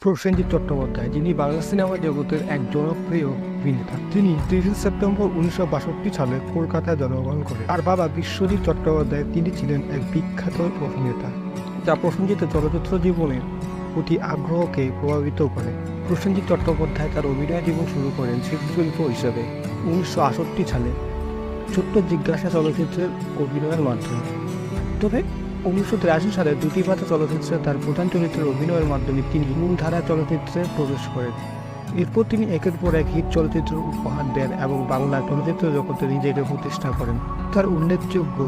প্রসেনজিৎ চট্টোপাধ্যায়, যিনি বাংলা সিনেমা জগতের এক জনপ্রিয় অভিনেতা। তিনি ৩০ সেপ্টেম্বর ১৯৬২ সালে কলকাতায় জন্মগ্রহণ করেন। আর বাবা বিশ্বজিৎ চট্টোপাধ্যায়, তিনি ছিলেন এক বিখ্যাত অভিনেতা, যা প্রসেনজিতের চলচ্চিত্র জীবনের প্রতি আগ্রহকে প্রভাবিত করে। প্রসেনজিৎ চট্টোপাধ্যায় তার অভিনয় জীবন শুরু করেন শিশুশিল্পী হিসেবে ১৯৬৮ সালে ছোট্ট জিজ্ঞাসা চলচ্চিত্রের অভিনয়ের মাধ্যমে। তবে ১৯৮৩ সালে দুটি পাতা চলচ্চিত্রে তার প্রধান চরিত্রের অভিনয়ের মাধ্যমে তিনি মূলধারা চলচ্চিত্রে প্রবেশ করেন। এরপর তিনি একের পর এক হিট চলচ্চিত্র উপহার দেন এবং বাংলা চলচ্চিত্র জগতে নিজেকে প্রতিষ্ঠা করেন। তার উল্লেখযোগ্য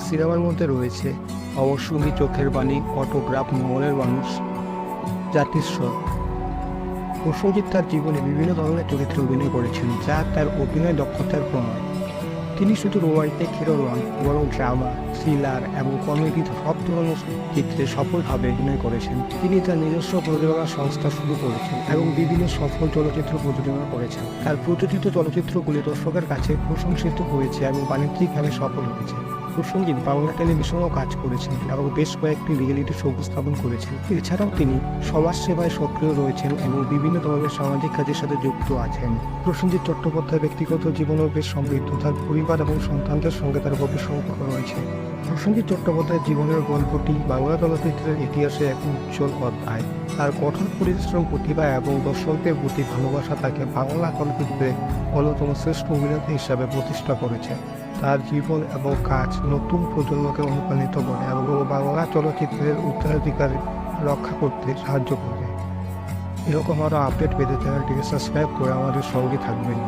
সিনেমার মধ্যে রয়েছে অবশ্যই চোখের বাণী, অটোগ্রাফ, মনের মানুষ, জাতির স্বর। প্রসেনজিৎ তার জীবনে বিভিন্ন ধরনের চরিত্রে অভিনয় করেছেন, যা তার অভিনয় দক্ষতার প্রমাণ। তিনি শুধু রোমান্টিক হিরো নন, বরং ড্রামা, থ্রিলার এবং কমেডি সব ধরনের চিত্রে সফলভাবে অভিনয় করেছেন। তিনি তার নিজস্ব প্রযোজনা সংস্থা শুরু করেছেন এবং বিভিন্ন সফল চলচ্চিত্র প্রযোজনা করেছেন। তার প্রযোজিত চলচ্চিত্রগুলি দর্শকের কাছে প্রশংসিত হয়েছে এবং বাণিজ্যিকভাবে সফল হয়েছে। প্রসেনজিৎ বাংলা টেলিভিশনেও কাজ করেছেন এবং বেশ কয়েকটি রিয়েলিটি শো উপস্থাপন করেছেন। এছাড়াও তিনি সমাজসেবায় সক্রিয় রয়েছেন এবং বিভিন্ন ধরনের সামাজিক কাজের সাথে যুক্ত আছেন। প্রসেনজিৎ চট্টোপাধ্যায় ব্যক্তিগত জীবনেও বেশ সমৃদ্ধ। তার পরিবার এবং সন্তানদের সঙ্গে তার গভীর সম্পর্ক রয়েছে। প্রসেনজিৎ চট্টোপাধ্যায়ের জীবনের গল্পটি বাংলা চলচ্চিত্রের ইতিহাসে এক উজ্জ্বল অধ্যায়। তার কঠোর পরিশ্রম, প্রতিভা এবং দর্শকদের প্রতি ভালোবাসা তাকে বাংলা চলচ্চিত্রে অন্যতম শ্রেষ্ঠ অভিনেতা হিসাবে প্রতিষ্ঠা করেছে। তার জীবন এবং কাজ নতুন প্রজন্মকে অনুপ্রাণিত করে এবং বাংলা চলচ্চিত্রের উত্তরাধিকার রক্ষা করতে সাহায্য করবে। এরকম আরও আপডেট পেতে চ্যানেলটিকে সাবস্ক্রাইব করে আমাদের সঙ্গে থাকবেন।